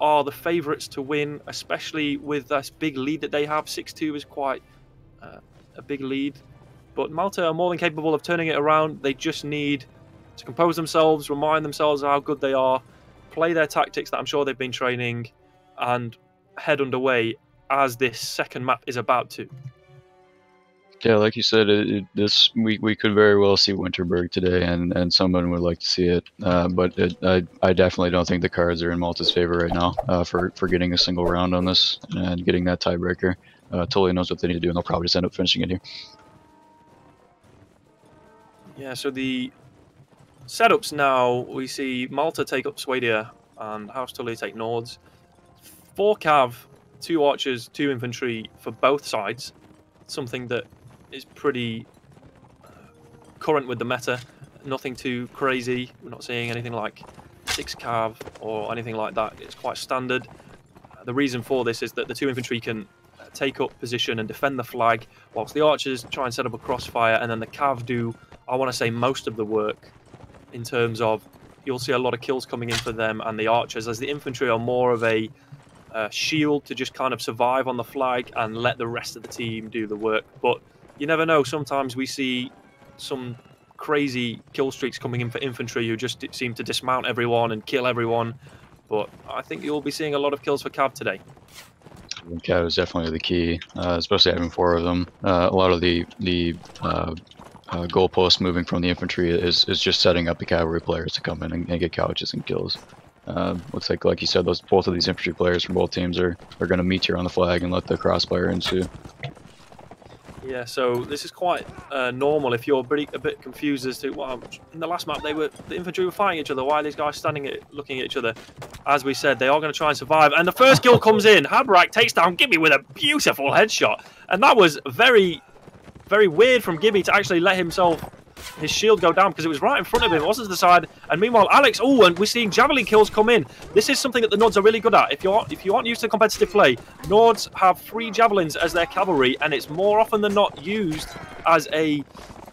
are the favourites to win, especially with this big lead that they have. 6-2 is quite a big lead. But Malta are more than capable of turning it around. They just need to compose themselves, remind themselves of how good they are, play their tactics that I'm sure they've been training, and head underway as this second map is about to. Yeah, like you said, we could very well see Winterberg today, and someone would like to see it. But I definitely don't think the cards are in Malta's favor right now for getting a single round on this and getting that tiebreaker. Tully knows what they need to do, and they'll probably just end up finishing it here. Yeah, so the setups now, we see Malta take up Swadia and House Tully take Nords. 4 cav, 2 archers, 2 infantry for both sides. Something that is pretty current with the meta. Nothing too crazy. We're not seeing anything like 6 cav or anything like that. It's quite standard. The reason for this is that the 2 infantry can take up position and defend the flag, whilst the archers try and set up a crossfire, and then the cav do, I want to say, most of the work in terms of you'll see a lot of kills coming in for them and the archers, as the infantry are more of a shield to just kind of survive on the flag and let the rest of the team do the work. But you never know, sometimes we see some crazy kill streaks coming in for infantry who just seem to dismount everyone and kill everyone. But I think you'll be seeing a lot of kills for cav today. Cav is definitely the key, especially having 4 of them. A lot of the goalpost moving from the infantry is just setting up the cavalry players to come in and get couches and kills. Looks like you said, both of these infantry players from both teams are going to meet here on the flag and let the crossfire ensue. Yeah, so this is quite normal. If you're a bit confused as to, well, in the last map the infantry were fighting each other, why are these guys standing looking at each other? As we said, they are going to try and survive, and the first kill comes in. Habrak takes down Gibby with a beautiful headshot, and that was very, very weird from Gibby to actually let his shield go down, because it was right in front of him. It wasn't to the side. And meanwhile, Alex, and we're seeing javelin kills come in. This is something that the Nords are really good at. If you aren't used to competitive play, Nords have 3 javelins as their cavalry, and it's more often than not used as a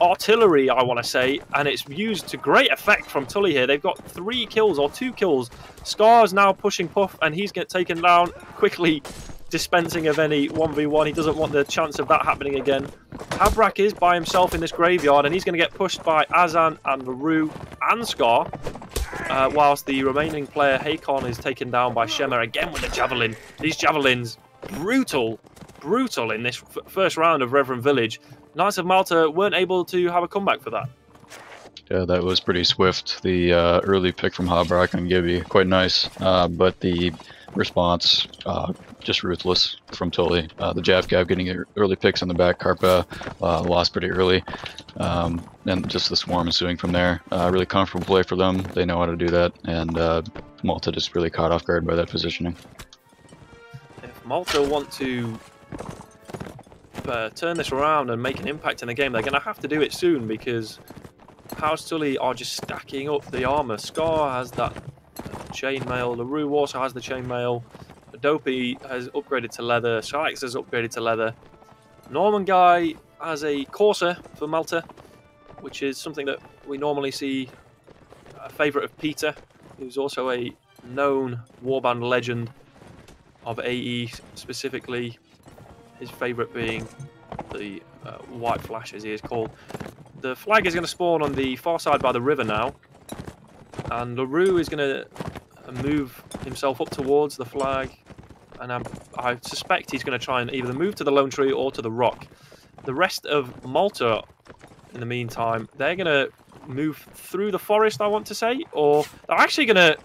artillery, I want to say, and it's used to great effect from Tully here. They've got 3 kills or 2 kills. Scar's now pushing Puff, and he's getting taken down quickly, dispensing of any 1v1. He doesn't want the chance of that happening again. Habrak is by himself in this graveyard, and he's going to get pushed by Azan and LaRue and Scar, whilst the remaining player, Hakon, is taken down by Shemmer again with a javelin. These javelins, brutal in this first round of Reverend Village. Knights of Malta weren't able to have a comeback for that. Yeah, that was pretty swift. The early pick from Habrak and Gibby, quite nice, but the response, just ruthless from Tully. The Jav Gav getting early picks on the back. Karpa lost pretty early, and just the swarm ensuing from there. Really comfortable play for them. They know how to do that, and Malta just really caught off guard by that positioning. If Malta want to turn this around and make an impact in the game, they're going to have to do it soon, because House Tully are just stacking up the armor. Scar has that chainmail. LaRue also has the chainmail. Dopey has upgraded to leather. Sykes has upgraded to leather. Norman Guy has a Corsair for Malta, which is something that we normally see a favourite of Peter, who's also a known warband legend of AE, specifically his favourite being the White Flash, as he is called. The flag is going to spawn on the far side by the river now, and LaRue is going to move himself up towards the flag, and I suspect he's going to try and either move to the lone tree or to the rock. The rest of Malta, in the meantime, they're going to move through the forest, I want to say, or they're actually going to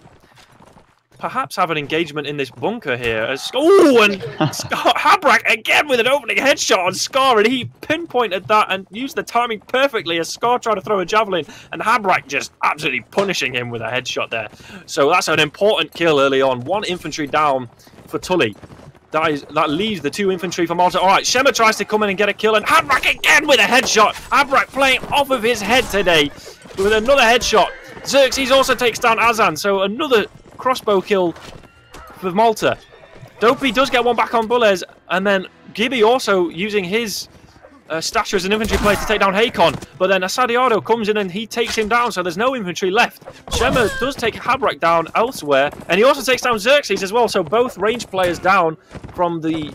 perhaps have an engagement in this bunker here. Oh, and Habrak again with an opening headshot on Scar, and he pinpointed that and used the timing perfectly as Scar tried to throw a javelin, and Habrak just absolutely punishing him with a headshot there. So that's an important kill early on. 1 infantry down for Tully. That leaves the 2 infantry for Malta. All right, Shema tries to come in and get a kill, and Habrak again with a headshot. Habrak playing off of his head today with another headshot. Xerxes also takes down Azan, so another crossbow kill for Malta. Dopey does get one back on Bullez, and then Gibby also using his stature as an infantry player to take down Hakon, but then Asadiado comes in and he takes him down, so there's no infantry left. Shema does take Habrak down elsewhere, and he also takes down Xerxes as well, so both range players down from the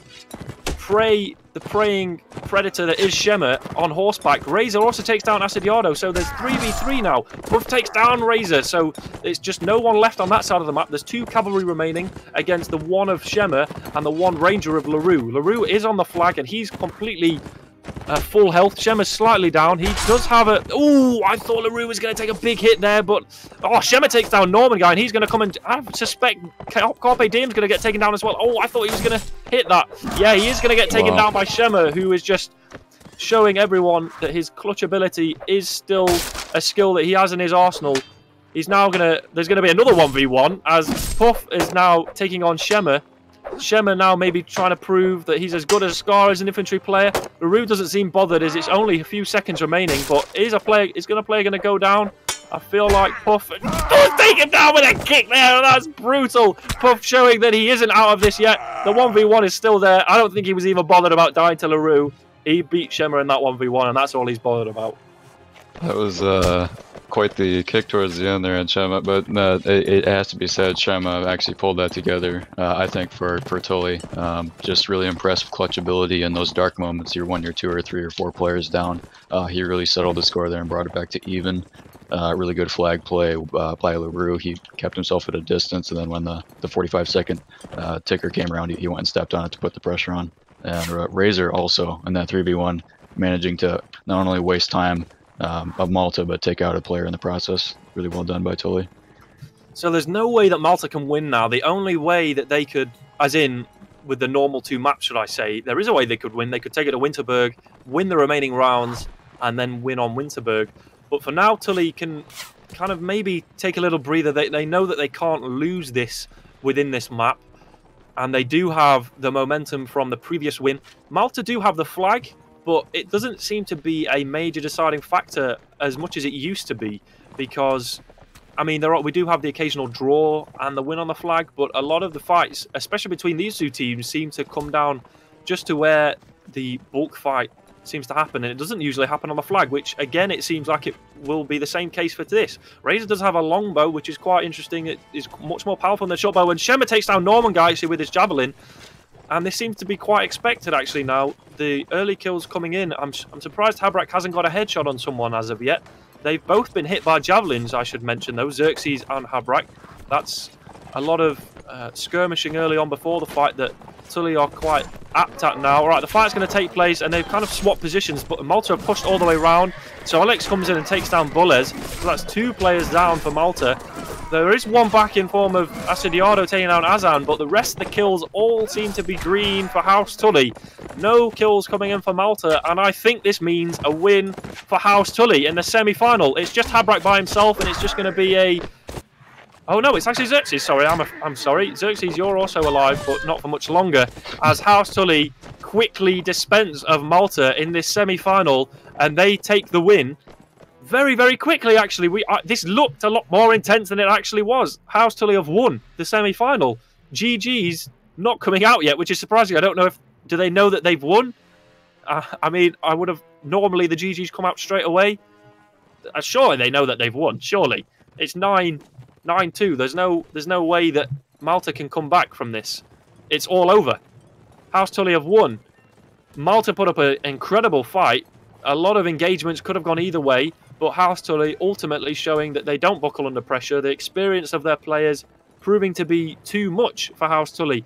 preying predator that is Shema on horseback. Razor also takes down Asadiado, so there's 3v3 now. Puff takes down Razor, so it's just no one left on that side of the map. There's 2 cavalry remaining against the 1 of Shema and the 1 ranger of LaRue. LaRue is on the flag, and he's completely full health. Shema's slightly down. He does have a... Ooh, I thought LaRue was going to take a big hit there, but... Oh, Shema takes down Norman Guy, and he's going to come and... I suspect Carpe Diem's going to get taken down as well. Oh, I thought he was going to hit that. Yeah, he is going to get taken down by Shema, who is just showing everyone that his clutch ability is still a skill that he has in his arsenal. He's now going to... There's going to be another 1v1, as Puff is now taking on Shema. Shema now maybe trying to prove that he's as good as Scar as an infantry player. LaRue doesn't seem bothered as it's only a few seconds remaining, but is a player going to go down? I feel like Puff does take him down with a kick there. That's brutal. Puff showing that he isn't out of this yet. The 1v1 is still there. I don't think he was even bothered about dying to LaRue. He beat Shema in that 1v1, and that's all he's bothered about. That was quite the kick towards the end there in Shema, but it has to be said, Shema actually pulled that together, I think, for Tully. Just really impressive clutch ability in those dark moments. You're 1, you're 2, or 3, or 4 players down. He really settled the score there and brought it back to even. Really good flag play by LaRue. He kept himself at a distance, and then when the 45-second ticker came around, he went and stepped on it to put the pressure on. And Razor also, in that 3v1, managing to not only waste time of Malta, but take out a player in the process. Really well done by Tully. So there's no way that Malta can win now. The only way that they could, as in with the normal 2 maps, should I say, there is a way they could win. They could take it to Winterberg, win the remaining rounds, and then win on Winterberg. But for now, Tully can kind of maybe take a little breather. They know that they can't lose this within this map, and they do have the momentum from the previous win. Malta do have the flag, but it doesn't seem to be a major deciding factor as much as it used to be, because, I mean, we do have the occasional draw and the win on the flag, but a lot of the fights, especially between these 2 teams, seem to come down just to where the bulk fight seems to happen, and it doesn't usually happen on the flag, which, again, it seems like it will be the same case for this. Razor does have a longbow, which is quite interesting. It is much more powerful than the shortbow, and Shema takes down Norman Guy, actually, with his javelin. And this seems to be quite expected, actually, now. The early kills coming in, I'm surprised Habrak hasn't got a headshot on someone as of yet. They've both been hit by javelins, I should mention, though, Xerxes and Habrak. That's a lot of skirmishing early on before the fight that Tully are quite apt at now. All right, the fight's going to take place, and they've kind of swapped positions, but Malta have pushed all the way around. So Alex comes in and takes down Bullez. So that's 2 players down for Malta. There is one back in form of Asadiado taking down Azan, but the rest of the kills all seem to be green for House Tully. No kills coming in for Malta, and I think this means a win for House Tully in the semi-final. It's just Habrak by himself, and it's just going to be a... Oh no, it's actually Xerxes. Sorry, I'm sorry. Xerxes, you're also alive, but not for much longer, as House Tully quickly dispense of Malta in this semi-final, and they take the win. Very, very quickly, actually. This looked a lot more intense than it actually was. House Tully have won the semi-final. GG's not coming out yet, which is surprising. I don't know if... Do they know that they've won? I mean, I would have... Normally, the GG's come out straight away. Surely they know that they've won. Surely. It's 9-2. There's no way that Malta can come back from this. It's all over. House Tully have won. Malta put up an incredible fight. A lot of engagements could have gone either way, but House Tully ultimately showing that they don't buckle under pressure. The experience of their players proving to be too much for House Tully.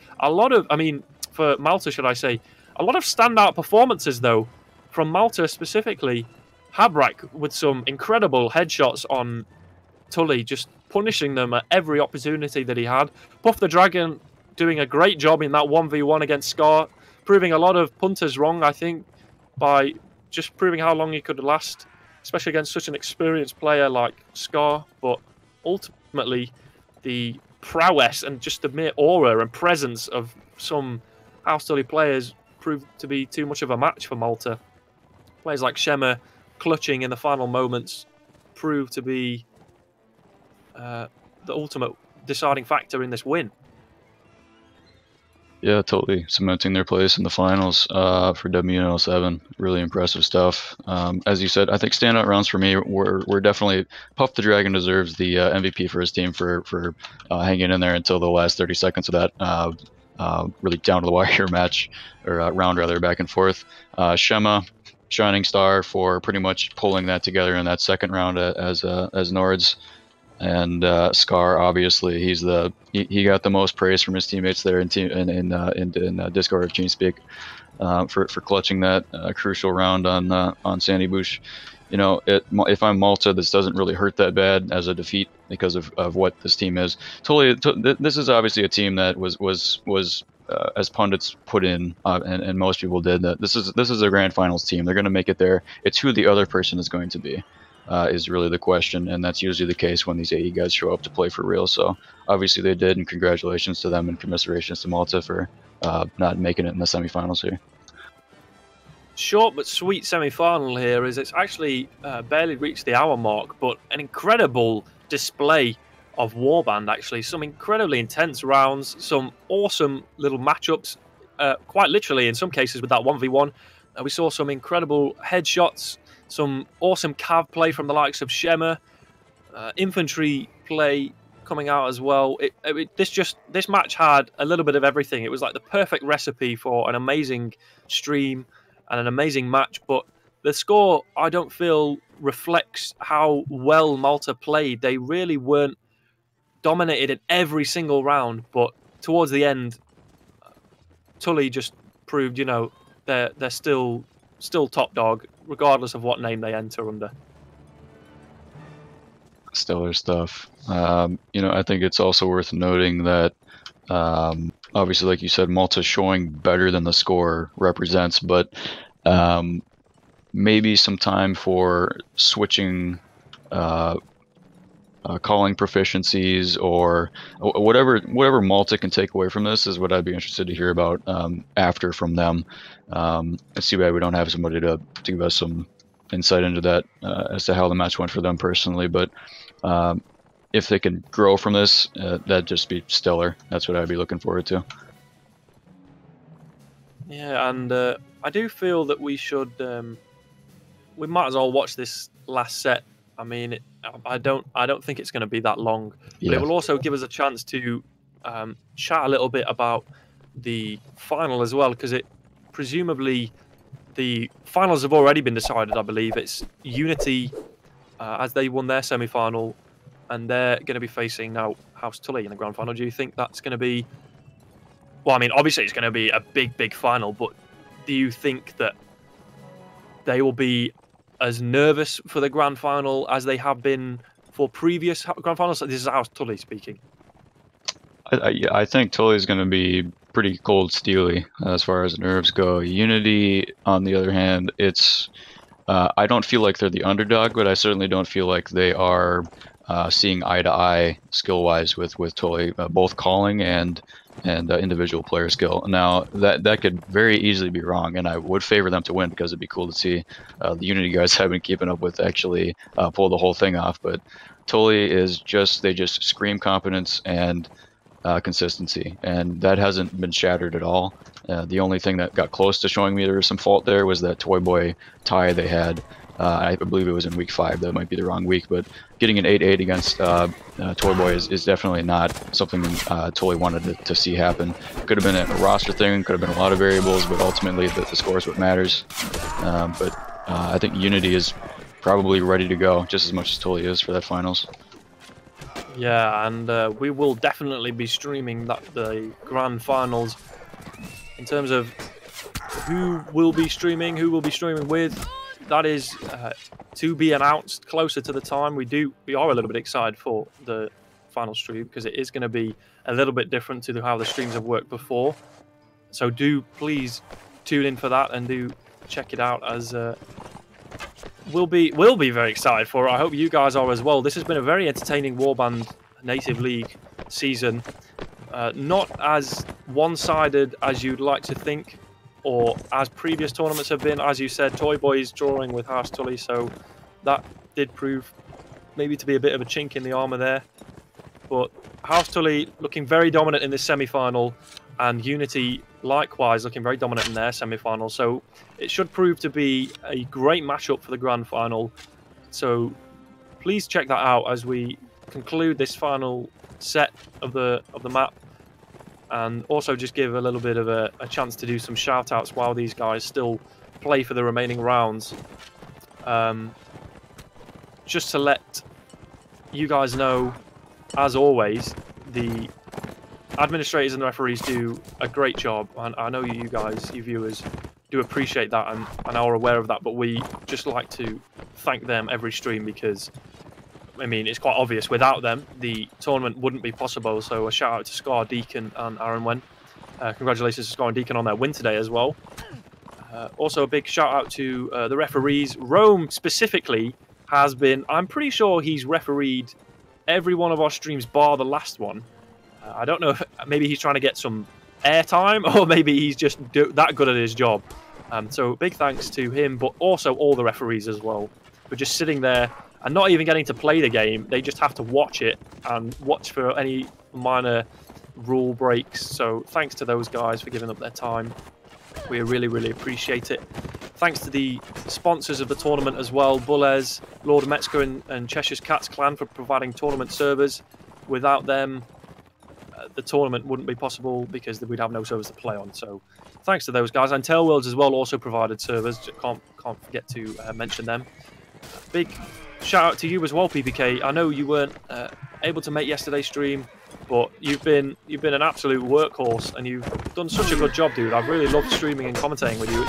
For Malta, should I say. A lot of standout performances, though, from Malta specifically. Habrak with some incredible headshots on Tully, just punishing them at every opportunity that he had. Puff the Dragon doing a great job in that 1v1 against Scar, proving a lot of punters wrong, I think, by just proving how long he could last, especially against such an experienced player like Scar. But ultimately, the prowess and just the mere aura and presence of some House Tully players proved to be too much of a match for Malta. Players like Shema clutching in the final moments proved to be the ultimate deciding factor in this win. Yeah, totally cementing their place in the finals for WNL7. Really impressive stuff. As you said, I think standout rounds for me were definitely Puff the Dragon deserves the MVP for his team for hanging in there until the last 30 seconds of that really down to the wire match, or round rather, back and forth. Shema, shining star for pretty much pulling that together in that second round as Nords. And Scar, obviously, he got the most praise from his teammates there in Discord or TeamSpeak for clutching that crucial round on Sandy Bush. You know, if I'm Malta, this doesn't really hurt that bad as a defeat because of what this team is. This is obviously a team that was as pundits put in, and most people did, that this is a grand finals team. They're going to make it there. It's who the other person is going to be. Is really the question, and that's usually the case when these AE guys show up to play for real. So obviously they did, and congratulations to them and commiserations to Malta for not making it in the semifinals here. Short but sweet semi-final here, as it's actually barely reached the hour mark, but an incredible display of Warband, actually. Some incredibly intense rounds, some awesome little matchups, quite literally in some cases with that 1v1. We saw some incredible headshots, some awesome cav play from the likes of Shema, infantry play coming out as well. This match had a little bit of everything. It was like the perfect recipe for an amazing stream and an amazing match. But the score, I don't feel, reflects how well Malta played. They really weren't dominated in every single round, but towards the end, Tully just proved, you know, they're still top dog, regardless of what name they enter under. Stellar stuff. You know, I think it's also worth noting that obviously, like you said, Malta showing better than the score represents, but maybe some time for switching calling proficiencies or whatever Malta can take away from this is what I'd be interested to hear about after from them. It's too bad we don't have somebody to give us some insight into that as to how the match went for them personally. But if they can grow from this, that'd just be stellar. That's what I'd be looking forward to. Yeah, and I do feel that we should, we might as well watch this last set. I mean, I don't think it's going to be that long, but it will also give us a chance to chat a little bit about the final as well, because presumably the finals have already been decided. I believe it's Unity as they won their semi-final, and they're going to be facing now House Tully in the grand final. Do you think that's going to be? Well, I mean, obviously it's going to be a big final, but do you think that they will be as nervous for the grand final as they have been for previous grand finals? This is House Tully speaking. I think Tully is going to be pretty cold steely as far as nerves go. Unity, on the other hand, it's I don't feel like they're the underdog, but I certainly don't feel like they are seeing eye to eye skill wise with Tully, both calling and individual player skill. Now that could very easily be wrong, and I would favor them to win because it'd be cool to see the Unity guys have been keeping up with actually pull the whole thing off. But Tully is they just scream competence and consistency, and that hasn't been shattered at all. The only thing that got close to showing me there was some fault there was that Toy Boy tie they had. I believe it was in week 5. That might be the wrong week, but getting an 8-8 against Toy Boy is definitely not something Tully wanted to see happen. Could have been a roster thing, could have been a lot of variables, but ultimately the score is what matters. But I think Unity is probably ready to go just as much as Tully is for that finals. Yeah, and we will definitely be streaming the grand finals. In terms of who will be streaming with, that is to be announced closer to the time. We are a little bit excited for the final stream, because it is going to be a little bit different to how the streams have worked before. So do please tune in for that and do check it out, as we'll be very excited for it. I hope you guys are as well. This has been a very entertaining Warband Native League season. Not as one-sided as you'd like to think, or as previous tournaments have been. As you said, Toy Boys drawing with House Tully, so that did prove maybe to be a bit of a chink in the armour there. But House Tully looking very dominant in this semi-final, and Unity likewise looking very dominant in their semi-final. So it should prove to be a great matchup for the grand final. So please check that out as we conclude this final set of the map. And also just give a little bit of a chance to do some shout-outs while these guys still play for the remaining rounds. Just to let you guys know, as always, the administrators and the referees do a great job. And I know you guys, you viewers, do appreciate that and are aware of that. But we just like to thank them every stream, because I mean, it's quite obvious. Without them, the tournament wouldn't be possible. So a shout out to Scar, Deacon, and Aaron Wen. Congratulations to Scar and Deacon on their win today as well. Also, a big shout out to the referees. Rome specifically has been, I'm pretty sure he's refereed every one of our streams bar the last one. I don't know if maybe he's trying to get some airtime, or maybe he's just that good at his job. So big thanks to him, but also all the referees as well, for just sitting there and not even getting to play the game. They just have to watch it and watch for any minor rule breaks. So thanks to those guys for giving up their time. We really, really appreciate it. Thanks to the sponsors of the tournament as well, Bullez, Lord of Metzger, and Cheshire's Cats Clan, for providing tournament servers. Without them, the tournament wouldn't be possible, because we'd have no servers to play on. So thanks to those guys. And Tailworlds as well also provided servers. Can't forget to mention them. Big shout out to you as well, PPK. I know you weren't able to make yesterday's stream, but you've been an absolute workhorse, and you've done such a good job, dude. I've really loved streaming and commentating with you.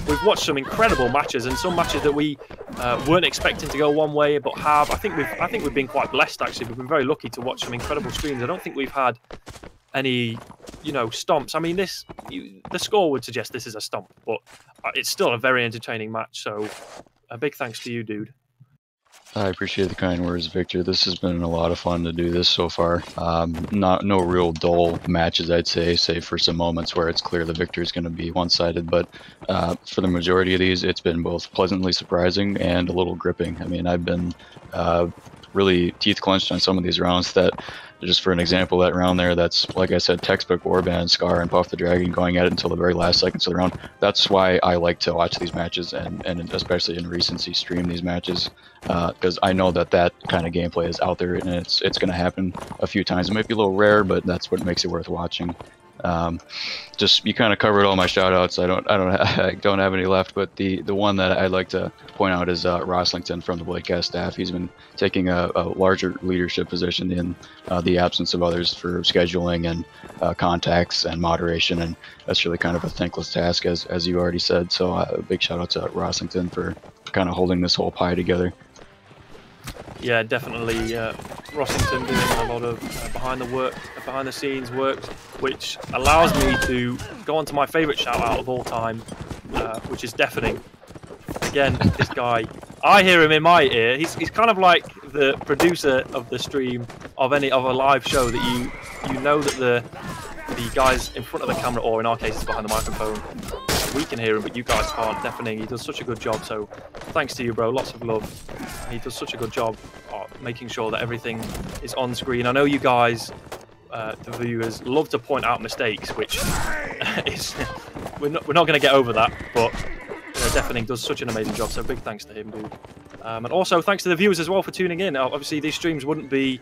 We've watched some incredible matches, and some matches that we weren't expecting to go one way, but have. I think we've been quite blessed, actually. We've been very lucky to watch some incredible streams. I don't think we've had any, stomps. I mean, the score would suggest this is a stomp, but it's still a very entertaining match. So a big thanks to you, dude. I appreciate the kind words, Victor. This has been a lot of fun to do this so far. No real dull matches, I'd say, save for some moments where it's clear the victor is going to be one-sided. But for the majority of these, it's been both pleasantly surprising and a little gripping. I mean, I've been really teeth clenched on some of these rounds. That, just for an example, that round there, that's, like I said, textbook Warband, Scar, and Puff the Dragon going at it until the very last seconds of the round. That's why I like to watch these matches, and especially in recency stream these matches, because I know that kind of gameplay is out there, and it's going to happen a few times. It might be a little rare, but that's what makes it worth watching. Just, you kind of covered all my shout outs. I don't have any left, but the one that I'd like to point out is Roslington from the Blakecast staff. He's been taking a larger leadership position in the absence of others, for scheduling and contacts and moderation, and that's really kind of a thankless task, as you already said. So a big shout out to Roslington for kind of holding this whole pie together. Yeah, definitely. Rossington doing a lot of behind the scenes work, which allows me to go on to my favourite shout out of all time, which is Deafening. Again, this guy, I hear him in my ear. He's kind of like the producer of the stream of a live show, that you know that the guys in front of the camera, or in our case, it's behind the microphone, we can hear him, but you guys can't. Deafening. He does such a good job. So thanks to you, bro. Lots of love. He does such a good job of making sure that everything is on screen. I know you guys, the viewers, love to point out mistakes, which is we're not going to get over that, but Deafening does such an amazing job. So big thanks to him, dude. And also thanks to the viewers as well for tuning in. Obviously, these streams wouldn't be.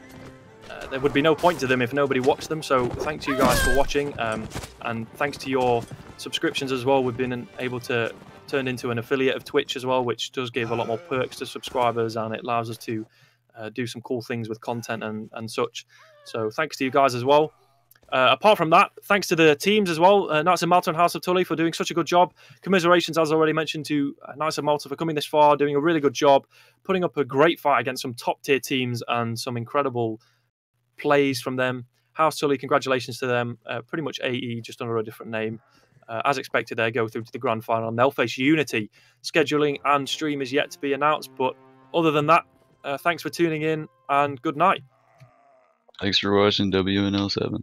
There would be no point to them if nobody watched them. So thanks to you guys for watching, and thanks to your subscriptions as well. We've been able to turn into an affiliate of Twitch as well, which does give a lot more perks to subscribers, and it allows us to do some cool things with content and such. So thanks to you guys as well. Apart from that, thanks to the teams as well, Knights of Malta and House of Tully, for doing such a good job. Commiserations, as already mentioned, to Knights of Malta for coming this far, doing a really good job, putting up a great fight against some top tier teams and some incredible plays from them. House Tully, congratulations to them. Pretty much AE, just under a different name. As expected, they go through to the grand final and they'll face Unity. Scheduling and stream is yet to be announced, but other than that, thanks for tuning in and good night. Thanks for watching WNL7.